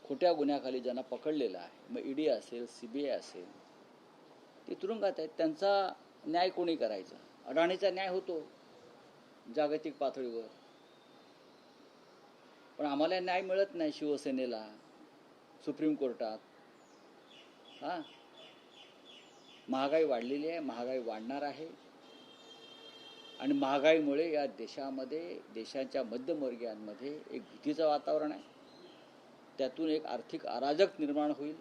खोट्या गुन्ह्याखाली ज्यांना पकडलेलं आहे, मग ईडी असेल, सीबीआय असेल, ते तुरुंगात आहेत. त्यांचा न्याय कोणी करायचा? अडाणीचा न्याय होतो जागतिक पातळीवर, पण आम्हाला न्याय मिळत नाही. शिवसेनेला सुप्रीम कोर्टात महागाई वाढलेली आहे, महागाई वाढणार आहे, आणि महागाईमुळे या देशामध्ये, देशाच्या मध्यमवर्गीयांमध्ये एक भीतीचं वातावरण आहे. त्यातून एक आर्थिक अराजक निर्माण होईल,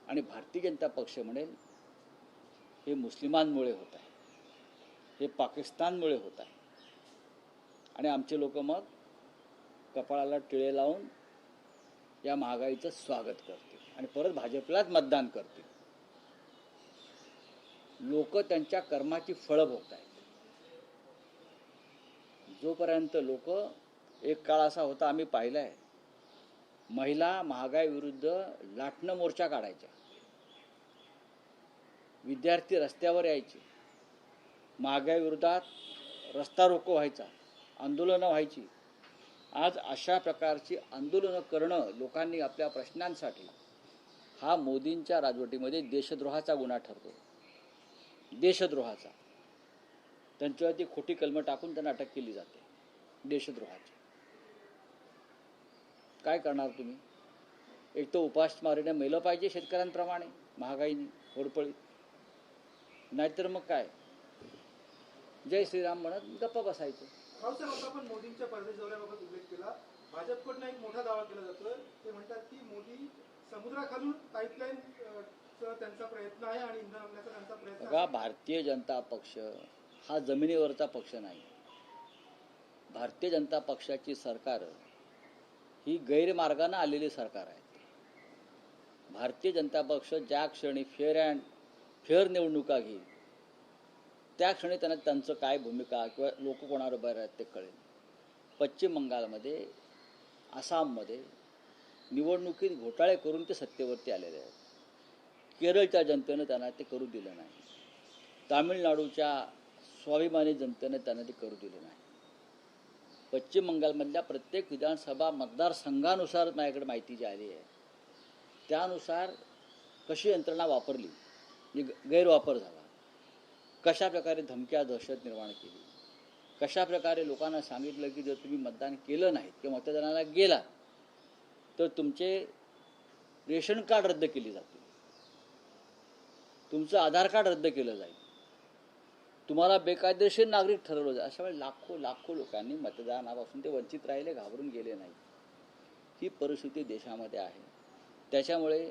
आणि भारतीय जनता पक्ष म्हणेल हे मुस्लिमांमुळे होत आहे, हे पाकिस्तानमुळे होत आहे, आणि आमचे लोक मग कपाळाला टिळे लावून या महागाईचं स्वागत करतील आणि परत भाजपलाच मतदान करतील. लोक त्यांच्या कर्माची फळं भोगत आहेत. जोपर्यंत लोक, एक काळ असा होता, आम्ही पाहिला आहे, महिला महागाई विरुद्ध लाटणं मोर्चा काढायच्या, विद्यार्थी रस्त्यावर यायचे, महागाई विरोधात रस्ता रोको व्हायचा, आंदोलनं व्हायची. आज अशा प्रकारची आंदोलनं करणं लोकांनी आपल्या प्रश्नांसाठी, हा मोदींच्या राजवटीमध्ये देशद्रोहाचा गुन्हा ठरतो. देशद्रोहाचा. त्यांच्यावरती खोटी कलमं टाकून त्यांना अटक केली जाते देशद्रोहाची. काय करणार तुम्ही? एक तर उपासमारीने मेलं पाहिजे शेतकऱ्यांप्रमाणे, महागाईने, होरपळीत, नाहीतर मग काय, जय श्रीराम म्हणत गप्पा बसायचं. आपण मोदींच्या परदेश दौऱ्याबाबत उल्लेख केला. भाजपकडनं एक मोठा दावा केला जातोय. ते म्हणतात की मोदी समुद्राखालून पाईपलाईन त्यांचा प्रयत्न आहे आणि इंधन आणण्याचा त्यांचा प्रयत्न आहे. बघा, भारतीय जनता पक्ष हा जमिनीवरचा पक्ष नाही. भारतीय जनता पक्षाची सरकार ही गैरमार्गाने आलेली सरकार आहे. भारतीय जनता पक्ष ज्या क्षणी फेअर निवडणुका घेईल, त्या क्षणी त्यांना त्यांचं काय भूमिका किंवा लोक कोणावर उभे आहेत ते कळेल. पश्चिम बंगालमध्ये, आसाममध्ये निवडणुकीत घोटाळे करून ते सत्तेवरती आलेले आहेत. केरळच्या जनतेनं त्यांना ते करू दिलं नाही. तामिळनाडूच्या स्वाभिमानी जनतेने त्यांना ते करू दिले नाही. पश्चिम बंगालमधल्या प्रत्येक विधानसभा मतदारसंघानुसार माझ्याकडे माहिती जी आली आहे, त्यानुसार कशी यंत्रणा वापरली, गैरवापर झाला, कशा प्रकारे धमक्या, दहशत निर्माण केली, कशा प्रकारे लोकांना सांगितलं की जर तुम्ही मतदान केलं नाही किंवा मतदानाला गेला तर तुमचे रेशन कार्ड रद्द केले जातील, तुमचं आधार कार्ड रद्द केलं जाईल, तुम्हाला बेकायदेशीर नागरिक ठरवलं जाईल. अशा वेळी लाखो लोकांनी मतदानापासून ते वंचित राहिले, घाबरून गेले नाही. ही परिस्थिती देशामध्ये आहे. त्याच्यामुळे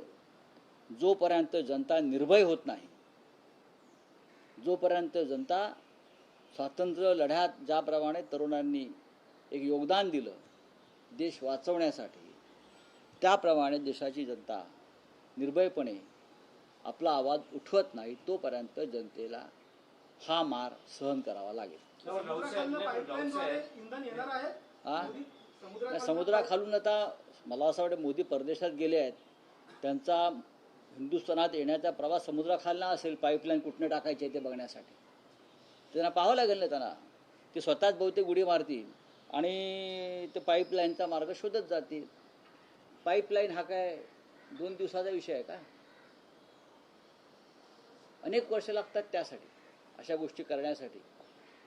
जोपर्यंत जनता निर्भय होत नाही, जोपर्यंत जनता स्वातंत्र्य लढ्यात ज्याप्रमाणे तरुणांनी एक योगदान दिलं देश वाचवण्यासाठी, त्याप्रमाणे देशाची जनता निर्भयपणे आपला आवाज उठवत नाही, तोपर्यंत जनतेला हा मार सहन करावा लागेल. समुद्राखालून आता मला असं वाटतं मोदी परदेशात गेले आहेत, त्यांचा हिंदुस्थानात येण्याचा प्रवास समुद्राखालना असेल, पाईपलाईन कुठनं टाकायची ते बघण्यासाठी. त्यांना पाहावं लागेल ना त्यांना. ते स्वतःच बहुतेक उडी मारतील आणि ते पाईपलाईनचा मार्ग शोधत जातील. पाईपलाईन हा काय 2 दिवसाचा विषय आहे का? अनेक वर्ष लागतात त्यासाठी, अशा गोष्टी करण्यासाठी.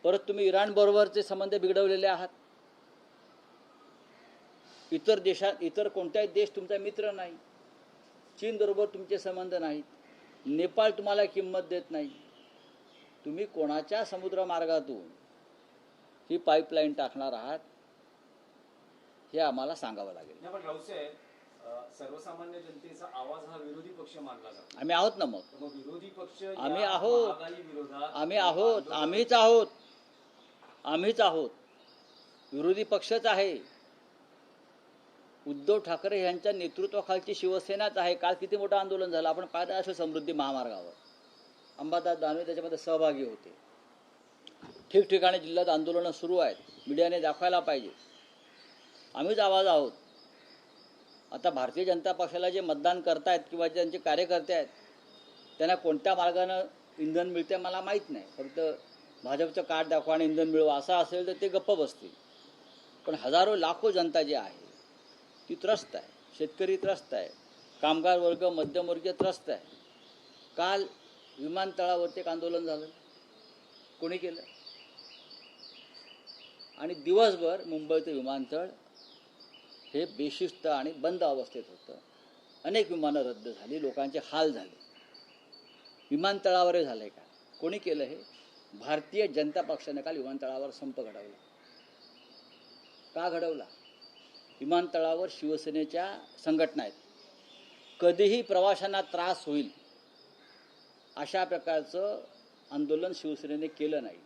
परत तुम्ही इराणबरोबरचे संबंध बिघडवलेले आहात. इतर कोणताही देश तुमचा मित्र नाही. चीनबरोबर तुमचे संबंध नाहीत. नेपाळ तुम्हाला किंमत देत नाही. तुम्ही कोणाच्या समुद्रमार्गातून ही पाईपलाईन टाकणार आहात हे आम्हाला सांगावं लागेल. सर्वसामान्य जनतेचा आवाज हा विरोधी पक्ष मानला जातो. आम्ही आहोत ना. मग विरोधी पक्ष आम्ही आहोत. आम्हीच आहोत. विरोधी पक्षच आहे. उद्धव ठाकरे यांच्या नेतृत्वाखालची शिवसेनाच आहे. काल किती मोठं आंदोलन झालं आपण पाहिलं असेल. समृद्धी महामार्गावर अंबादास दानवे त्याच्यामध्ये सहभागी होते. ठिकठिकाणी जिल्ह्यात आंदोलनं सुरू आहेत. मीडियाने दाखवायला पाहिजे. आम्हीच आवाज आहोत. आता भारतीय जनता पक्षाला जे मतदान करतायत किंवा ज्यांचे कार्यकर्ते आहेत त्यांना कोणत्या मार्गानं इंधन मिळते मला माहीत नाही. फक्त भाजपचं कार्ड दाखवा आणि इंधन मिळवा असं असेल तर ते गप्प बसतील. पण हजारो लाखो जनता जी आहे ती त्रस्त आहे, शेतकरी त्रस्त आहे, कामगार वर्ग मध्यमवर्गीय त्रस्त आहे. काल विमानतळावरती एक आंदोलन झालं, कोणी केलं? आणि दिवसभर मुंबईचं विमानतळ हे बेशिस्त आणि बंद अवस्थेत होतं. अनेक विमानं रद्द झाली, लोकांचे हाल झाले. विमानतळावरही झालंय का? कोणी केलं हे? भारतीय जनता पक्षाने काल विमानतळावर संप घडवला. का घडवला? विमानतळावर शिवसेनेच्या संघटना आहेत. कधीही प्रवाशांना त्रास होईल अशा प्रकारचं आंदोलन शिवसेनेने केलं नाही.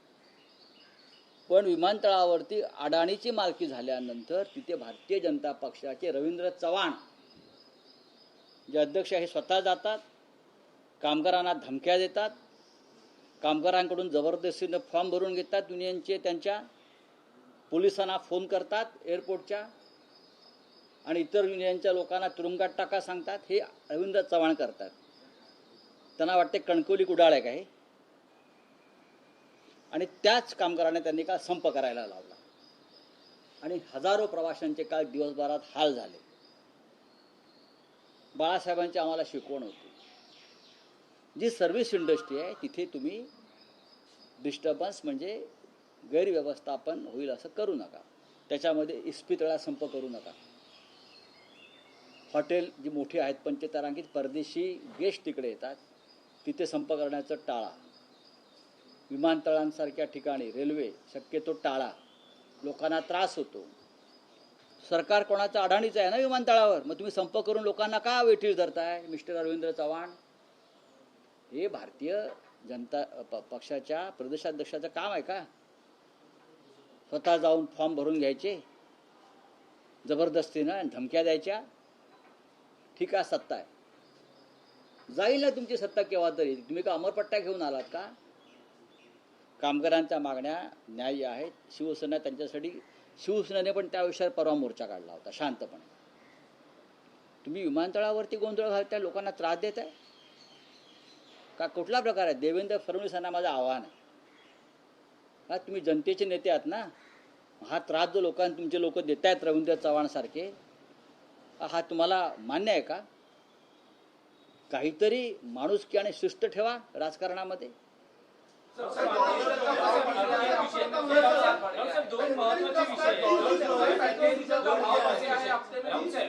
पण विमानतळावरती अडाणीची मालकी झाल्यानंतर तिथे भारतीय जनता पक्षाचे रवींद्र चव्हाण जे अध्यक्ष आहे स्वतः जातात, कामगारांना धमक्या देतात, कामगारांकडून जबरदस्तीनं फॉर्म भरून घेतात युनियनचे, त्यांच्या पोलिसांना फोन करतात एअरपोर्टच्या आणि इतर युनियनच्या लोकांना तुरुंगात टाका सांगतात. हे रवींद्र चव्हाण करतात. त्यांना वाटते कणकवली कुडाळ आहे का हे? आणि त्याच कामगारांना त्यांनी काल संप करायला लावला आणि हजारो प्रवाशांचे काल दिवसभरात हाल झाले. बाळासाहेबांची आम्हाला शिकवण होती, जी सर्व्हिस इंडस्ट्री आहे तिथे तुम्ही डिस्टर्बन्स म्हणजे गैरव्यवस्थापन होईल असं करू नका. त्याच्यामध्ये इस्पितळा संप करू नका. हॉटेल जी मोठी आहेत पंचतारांकित, परदेशी गेस्ट तिकडे येतात, तिथे संप करण्याचं टाळा. विमानतळांसारख्या ठिकाणी रेल्वे शक्यतो टाळा, लोकांना त्रास होतो. सरकार कोणाचं अडाणीचं आहे ना विमानतळावर, मग तुम्ही संप करून लोकांना का वेठीस धरताय मिस्टर रवींद्र चव्हाण? हे भारतीय जनता पक्षाच्या प्रदेशाध्यक्षाचं काम आहे का? स्वतः जाऊन फॉर्म भरून घ्यायचे जबरदस्तीनं, धमक्या द्यायच्या? ठीक आहे, सत्ता आहे, जाईल ना तुमची सत्ता केव्हा तरी. तुम्ही का अमरपट्ट्या घेऊन आलात का? कामगारांच्या मागण्या न्याय्य आहेत. शिवसेना त्यांच्यासाठी, शिवसेनेने पण त्या विषयावर परवा मोर्चा काढला होता शांतपणे. तुम्ही विमानतळावरती गोंधळ घालताय, लोकांना त्रास देत आहे का? कुठला प्रकार आहे? देवेंद्र फडणवीस यांना माझं आव्हान आहे, हा तुम्ही जनतेचे नेते आहात ना, हा त्रास जो लोकांना तुमचे लोक देत आहेत रवींद्र चव्हाण सारखे, हा तुम्हाला मान्य आहे का? काहीतरी माणुसकी आणि शिस्त ठेवा राजकारणामध्ये. दोन महत्त्वाचे विषय